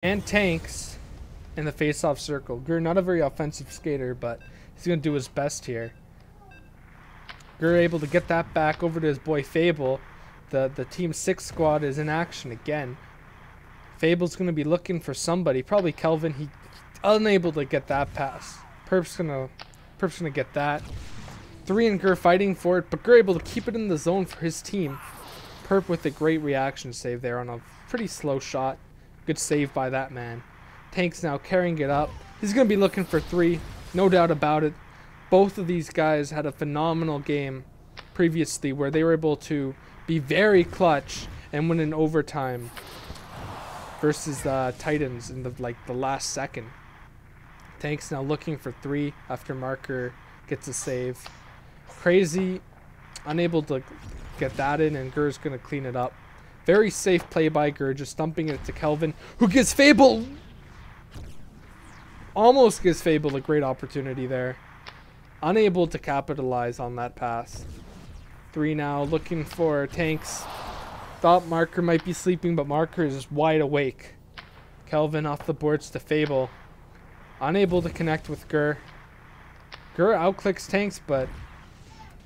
And Tanks in the face-off circle. Gur, not a very offensive skater, but he's going to do his best here. Gur able to get that back over to his boy Fable. The Team 6 squad is in action again. Fable's going to be looking for somebody. Probably Kelvin. He unable to get that pass. Perp's gonna get that. 3 and Gur fighting for it, but Gur able to keep it in the zone for his team. Perp with a great reaction save there on a pretty slow shot. Good save by that man. Tank's now carrying it up. He's going to be looking for 3. No doubt about it. Both of these guys had a phenomenal game previously where they were able to be very clutch and win in overtime versus the Titans in the last second. Tank's now looking for 3 after Marker gets a save. Crazy unable to get that in, and Gur's going to clean it up. Very safe play by Gur, just dumping it to Kelvin, who gives Fable... Almost gives Fable a great opportunity there. Unable to capitalize on that pass. 3 now, looking for Tanks. Thought Marker might be sleeping, but Marker is wide awake. Kelvin off the boards to Fable. Unable to connect with Gur. Gur outclicks Tanks, but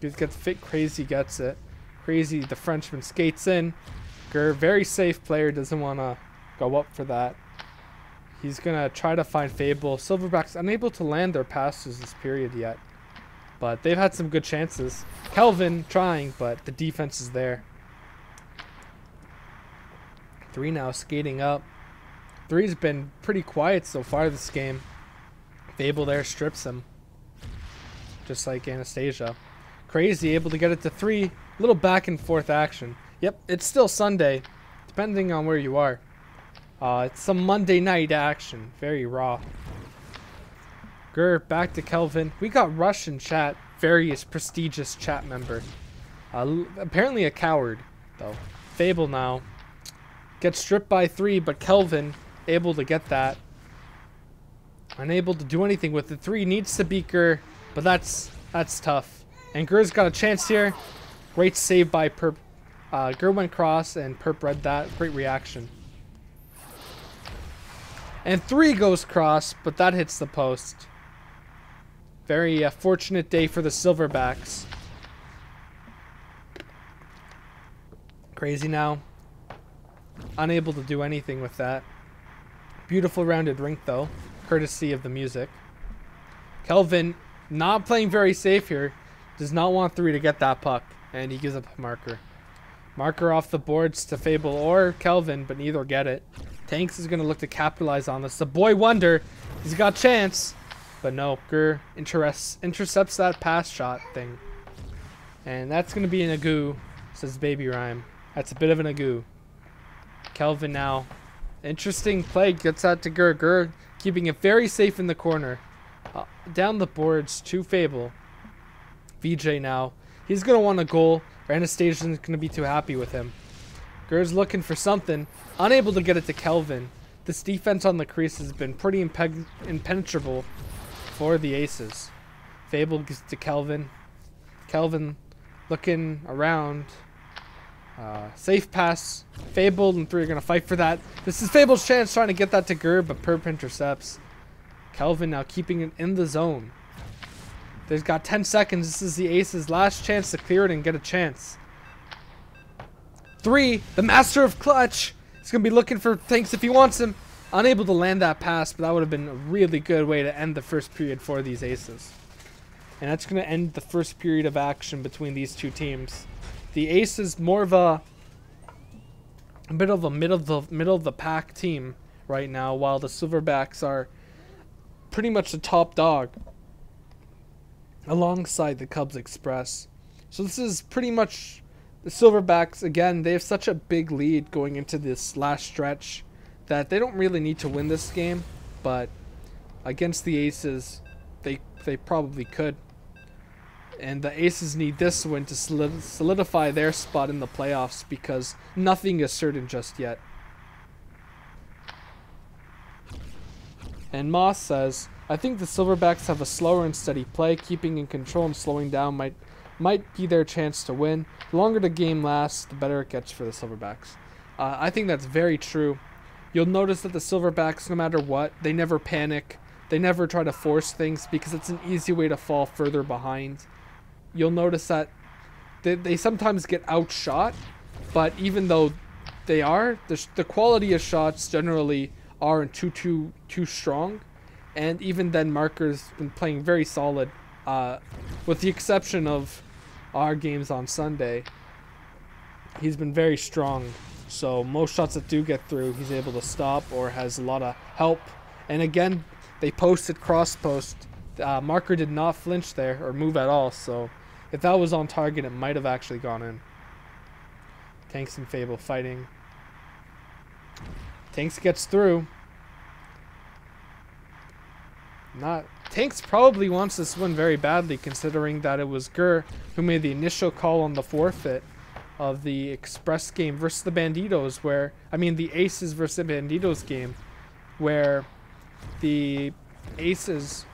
gets fit. Crazy gets it. Crazy, the Frenchman skates in. Gur, very safe player, doesn't want to go up for that. He's going to try to find Fable. Silverbacks unable to land their passes this period yet. But they've had some good chances. Kelvin trying, but the defense is there. 3 now skating up. 3's been pretty quiet so far this game. Fable there strips him. Just like Anastasia. Crazy able to get it to 3. Little back and forth action. Yep, it's still Sunday, depending on where you are. It's some Monday night action. Very raw. Gur back to Kelvin. We got Rush in chat. Very prestigious chat member. Apparently a coward, though. Fable now. Gets stripped by 3, but Kelvin able to get that. Unable to do anything with it. 3 needs to beat Gur, but that's tough. And Gur's got a chance here. Great save by Perp. Gur went cross, and Perp read that. Great reaction. And 3 goes cross, but that hits the post. Very fortunate day for the Silverbacks. Crazy now. Unable to do anything with that. Beautiful rounded rink, though. Courtesy of the music. Kelvin not playing very safe here. Does not want 3 to get that puck. And he gives up a Marker. Marker off the boards to Fable or Kelvin, but neither get it. Tanks is going to look to capitalize on this. The boy wonder. He's got chance. But no, Gur intercepts that pass shot thing. And that's going to be an agoo, says Baby Rhyme. That's a bit of an agoo. Kelvin now. Interesting play. Gets that to Gur. Gur keeping it very safe in the corner. Down the boards to Fable. VJ now. He's going to want a goal. Anastasia's going to be too happy with him. Gur's looking for something. Unable to get it to Kelvin. This defense on the crease has been pretty impenetrable for the Aces. Fable gets to Kelvin. Kelvin looking around. Safe pass. Fable and 3 are going to fight for that. This is Fable's chance trying to get that to Gur, but Perp intercepts. Kelvin now keeping it in the zone. They've got 10 seconds. This is the Aces' last chance to clear it and get a chance. 3, the master of clutch. He's going to be looking for Tanks if he wants him. Unable to land that pass, but that would have been a really good way to end the first period for these Aces. And that's going to end the first period of action between these two teams. The Aces more of a bit of a middle of the pack team right now, while the Silverbacks are pretty much the top dog alongside the Cubs Express. So this is pretty much the Silverbacks. Again, they have such a big lead going into this last stretch that they don't really need to win this game, but against the Aces, they probably could. And the Aces need this win to solidify their spot in the playoffs, because nothing is certain just yet. And Moss says, I think the Silverbacks have a slower and steady play. Keeping in control and slowing down might be their chance to win. The longer the game lasts, the better it gets for the Silverbacks. I think that's very true. You'll notice that the Silverbacks, no matter what, they never panic. They never try to force things because it's an easy way to fall further behind. You'll notice that they sometimes get outshot, but even though they are, the quality of shots generally aren't too strong. And even then, Marker's been playing very solid, with the exception of our games on Sunday. He's been very strong. So most shots that do get through, he's able to stop or has a lot of help. And again, they posted cross post. Marker did not flinch there or move at all. So if that was on target, it might have actually gone in. Tanks and Fable fighting. Tanks gets through. Tanks probably wants this one very badly, considering that it was Gur who made the initial call on the forfeit of the Express game versus the Banditos, the Aces versus the Banditos game, where the Aces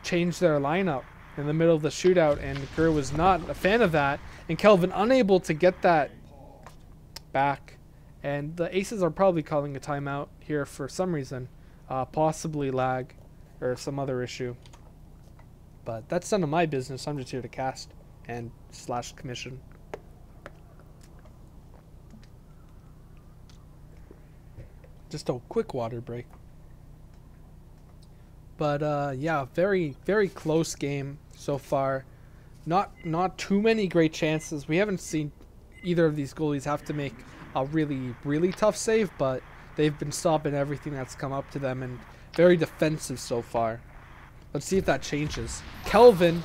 changed their lineup in the middle of the shootout, and Gur was not a fan of that, and Kelvin unable to get that back, and the Aces are probably calling a timeout here for some reason, possibly lag or some other issue, but that's none of my business. I'm just here to cast and / commission. Just a quick water break. But yeah, very, very close game so far. Not too many great chances. We haven't seen either of these goalies have to make a really, really tough save, but they've been stopping everything that's come up to them and very defensive so far. Let's see if that changes. Kelvin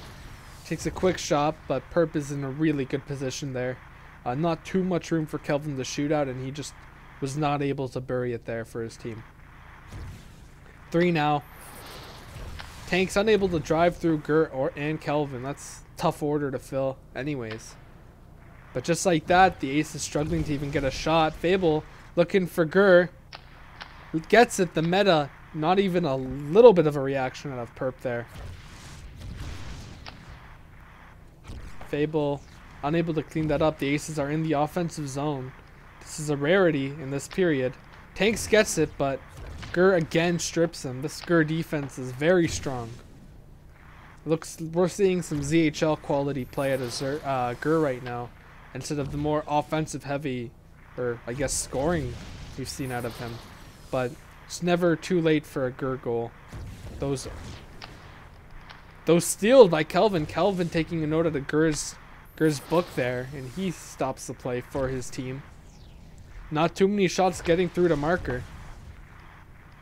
takes a quick shot, but Perp is in a really good position there. Not too much room for Kelvin to shoot out, and he just was not able to bury it there for his team. 3 now. Tanks unable to drive through Gert and Kelvin. That's a tough order to fill anyways. But just like that, the Ace is struggling to even get a shot. Fable looking for Gur. Who gets it. The meta, not even a little bit of a reaction out of Perp there. Fable unable to clean that up. The Aces are in the offensive zone. This is a rarity in this period. Tanks gets it, but Gur again strips him. This Gur defense is very strong. We're seeing some ZHL quality play at a Gur right now, instead of the more offensive heavy, or I guess scoring we've seen out of him. But it's never too late for a Gur goal. Those stealed by Kelvin. Kelvin taking a note of the Gur's book there, and he stops the play for his team. Not too many shots getting through to Marker.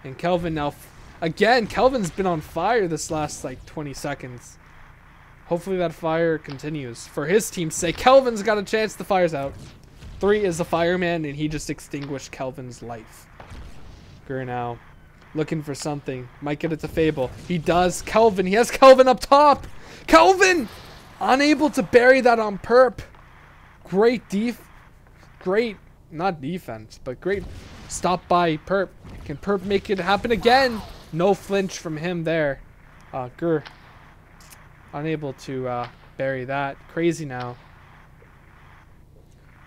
And Kelvin now, again, Kelvin's been on fire this last like 20 seconds. Hopefully that fire continues. For his team's sake, Kelvin's got a chance. The fire's out. 3 is the fireman, and he just extinguished Kelvin's life. Gur now looking for something. Might get it to Fable. He does. Kelvin. He has Kelvin up top. Kelvin! Unable to bury that on Perp. Great, not defense, but great stop by Perp. Can Perp make it happen again? No flinch from him there. Gur unable to bury that. Crazy now.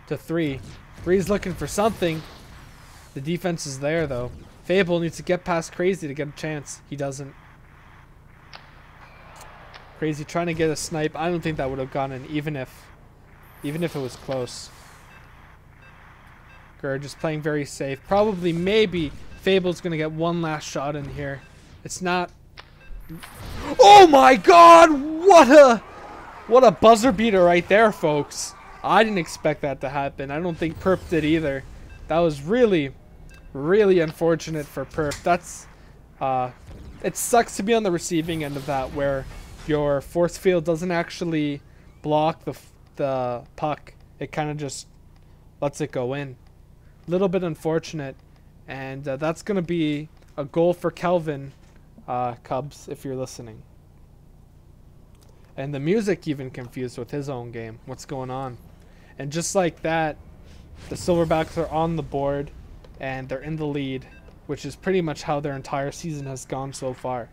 To 3. 3's looking for something. The defense is there though. Fable needs to get past Crazy to get a chance. He doesn't. Crazy trying to get a snipe. I don't think that would have gone in, even if it was close. Gur just playing very safe. Probably, maybe Fable's gonna get one last shot in here. It's not. Oh my God! What a buzzer beater right there, folks. I didn't expect that to happen. I don't think Perp did either. That was really, really unfortunate for Perp. That's it sucks to be on the receiving end of that, where your force field doesn't actually block the puck. It kind of just lets it go in. Little bit unfortunate, and that's gonna be a goal for Kelvin, Cubs, if you're listening. And the music even confused with his own game. What's going on? And just like that, the Silverbacks are on the board, and they're in the lead, which is pretty much how their entire season has gone so far.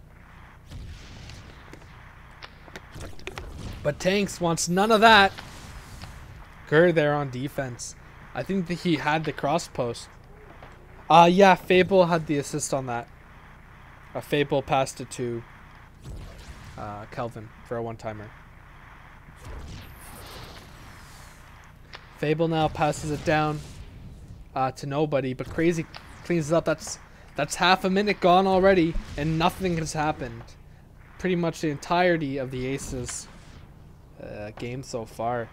But Tanks wants none of that. Gur there on defense. I think that he had the cross post. Yeah, Fable had the assist on that. Fable passed it to Kelvin for a one-timer. Fable now passes it down to nobody, but Crazy cleans it up. That's half a minute gone already, and nothing has happened. Pretty much the entirety of the Aces game so far.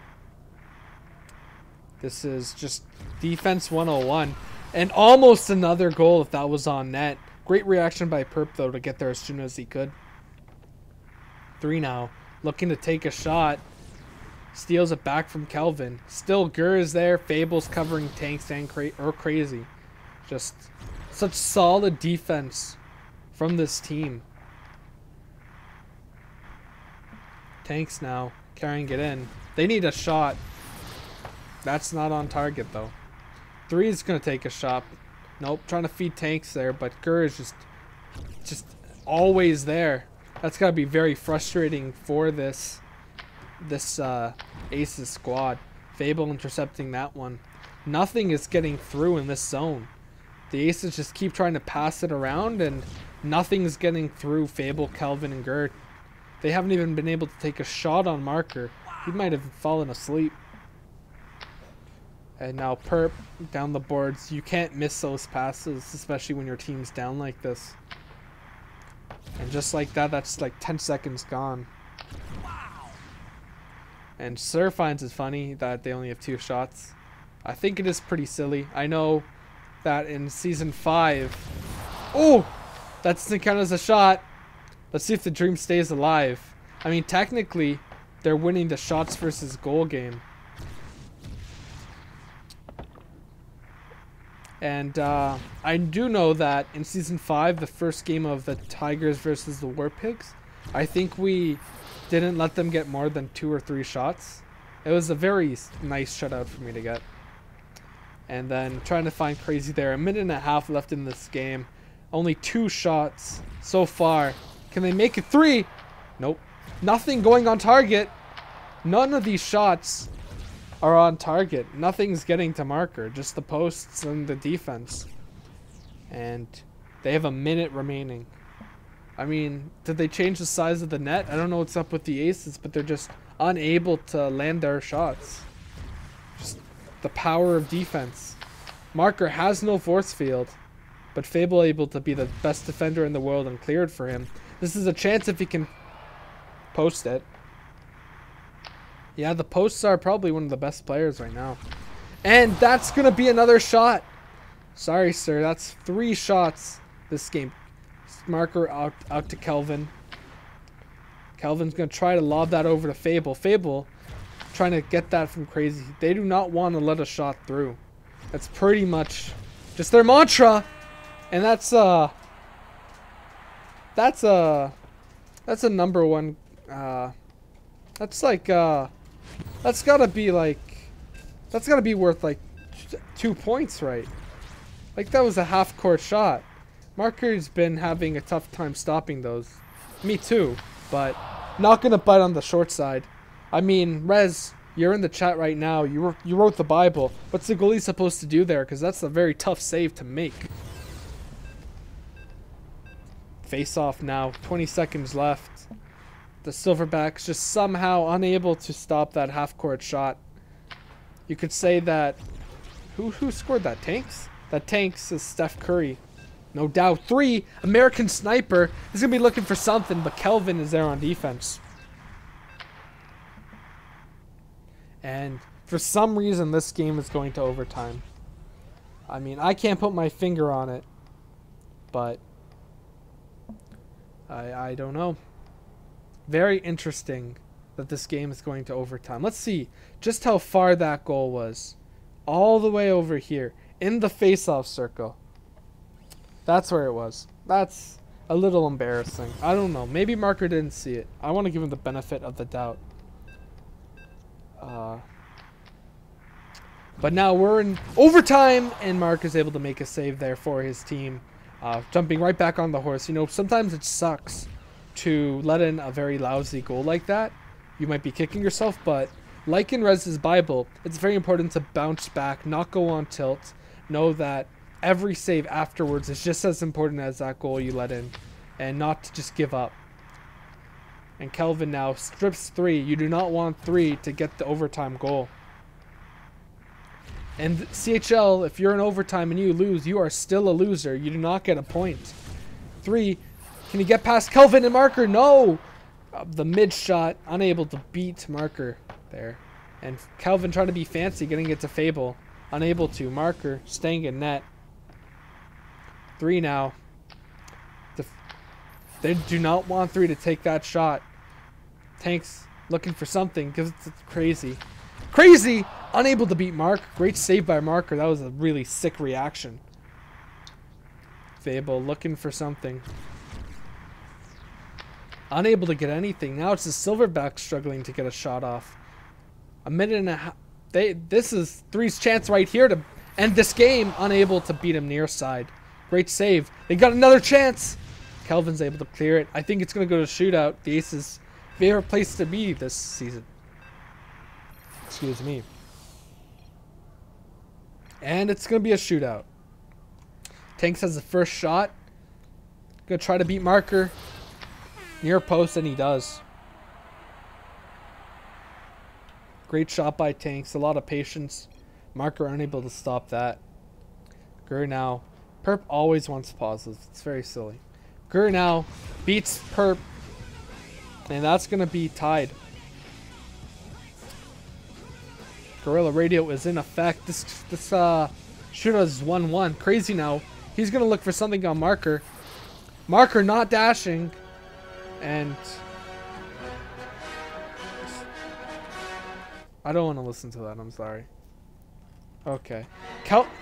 This is just defense 101. And almost another goal if that was on net. Great reaction by Perp, though, to get there as soon as he could. 3 now. Looking to take a shot. Steals it back from Kelvin. Still, Gur is there. Fable's covering Tanks and Crazy. Just such solid defense from this team. Tanks now carrying it in. They need a shot. That's not on target, though. 3 is going to take a shot. Nope, trying to feed Tanks there, but Gur is just always there. That's got to be very frustrating for this Aces squad. Fable intercepting that one. Nothing is getting through in this zone. The Aces just keep trying to pass it around, and nothing's getting through Fable, Kelvin, and Gur. They haven't even been able to take a shot on Marker. He might have fallen asleep. And now Perp down the boards. You can't miss those passes, especially when your team's down like this. And just like that, that's like 10 seconds gone. And Sir finds it funny that they only have 2 shots. I think it is pretty silly. I know that in Season 5... Oh! That doesn't count as a shot. Let's see if the dream stays alive. I mean, technically, they're winning the shots versus goal game. And I do know that in Season 5, the first game of the Tigers versus the War Pigs, I think we didn't let them get more than 2 or 3 shots. It was a very nice shutout for me to get. And then trying to find Crazy there. 1.5 minutes left in this game. Only 2 shots so far. Can they make it 3? Nope. Nothing going on target. None of these shots are on target. Nothing's getting to Marker. Just the posts and the defense. And they have 1 minute remaining. I mean, did they change the size of the net? I don't know what's up with the Aces, but they're just unable to land their shots. Just the power of defense. Marker has no force field, but Fable able to be the best defender in the world and cleared for him. This is a chance if he can post it. Yeah, the posts are probably one of the best players right now. And that's going to be another shot. Sorry, sir. That's 3 shots this game. Marker out to Kelvin. Kelvin's going to try to lob that over to Fable. Fable trying to get that from Crazy. They do not want to let a shot through. That's pretty much just their mantra. And that's a number 1. That's like that's gotta be worth like 2 points, right? Like, that was a half-court shot. Marker's been having a tough time stopping those. Me too, but not gonna bite on the short side. I mean, Rez, you're in the chat right now. You wrote the Bible. What's the goalie supposed to do there? Because that's a very tough save to make. Face off now. 20 seconds left. The Silverbacks just somehow unable to stop that half-court shot. You could say that... Who scored that? Tanks? That Tanks is Steph Curry. No doubt. 3, American Sniper. He's going to be looking for something, but Kelvin is there on defense. And for some reason, this game is going to overtime. I mean, I can't put my finger on it, but I don't know. Very interesting that this game is going to overtime. Let's see just how far that goal was. All the way over here in the face-off circle. That's where it was. That's a little embarrassing. I don't know. Maybe Marker didn't see it. I want to give him the benefit of the doubt. But now we're in overtime, and Mark is able to make a save there for his team. Jumping right back on the horse. You know, sometimes it sucks to let in a very lousy goal like that. You might be kicking yourself, but like in Rez's Bible, it's very important to bounce back, not go on tilt. Know that every save afterwards is just as important as that goal you let in, and not to just give up. And Kelvin now strips 3. You do not want 3 to get the overtime goal. And CHL, if you're in overtime and you lose, you are still a loser. You do not get a point. 3. Can you get past Kelvin and Marker? No! The mid shot, unable to beat Marker there. And Kelvin trying to be fancy, getting it to Fable. Unable to. Marker staying in net. 3 now. They do not want 3 to take that shot. Tank's looking for something. Gives it to Crazy. Crazy! Unable to beat Mark. Great save by Marker. That was a really sick reaction. Fable looking for something. Unable to get anything. Now it's the Silverbacks struggling to get a shot off. A minute and a half. This is 3's chance right here to end this game. Unable to beat him near side. Great save. They got another chance. Kelvin's able to clear it. I think it's going to go to shootout. The Aces' favorite place to be this season. Excuse me. And it's going to be a shootout. Tanks has the first shot. Going to try to beat Marker. Near post, and he does. Great shot by Tanks. A lot of patience. Marker unable to stop that. Guerrila now. Perp always wants pauses. It's very silly. Guerrila now beats Perp. And that's going to be tied. Guerrila radio is in effect. This shootout is 1-1. Crazy now. He's going to look for something on Marker. Marker not dashing. And I don't want to listen to that. I'm sorry. Okay.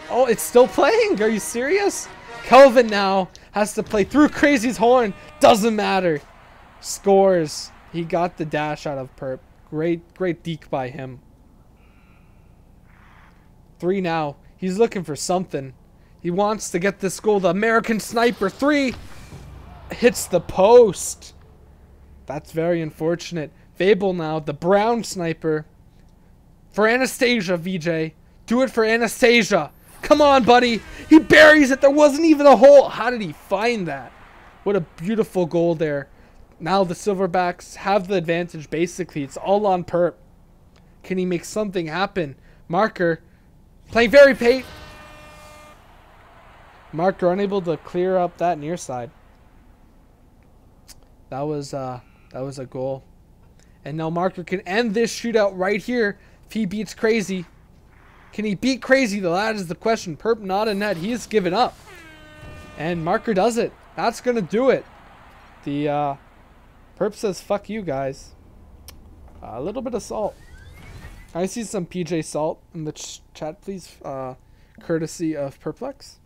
Oh, it's still playing. Are you serious? Kelvin now has to play through Crazy's horn. Doesn't matter. Scores. He got the dash out of Perp. Great deke by him. 3 now. He's looking for something. He wants to get this goal. The American Sniper 3 hits the post. That's very unfortunate. Fable now, the brown sniper. For Anastasia, VJ. Do it for Anastasia. Come on, buddy. He buries it. There wasn't even a hole. How did he find that? What a beautiful goal there. Now the Silverbacks have the advantage, basically. It's all on Perp. Can he make something happen? Marker playing very pate. Marker unable to clear up that near side. That was a goal. And now Marker can end this shootout right here if he beats Crazy. Can he beat Crazy? That is the question. Perp not in net. He has given up. And Marker does it. That's going to do it. The Perp says, fuck you guys. A little bit of salt. I see some PJ Salt in the chat, please. Courtesy of Perplex.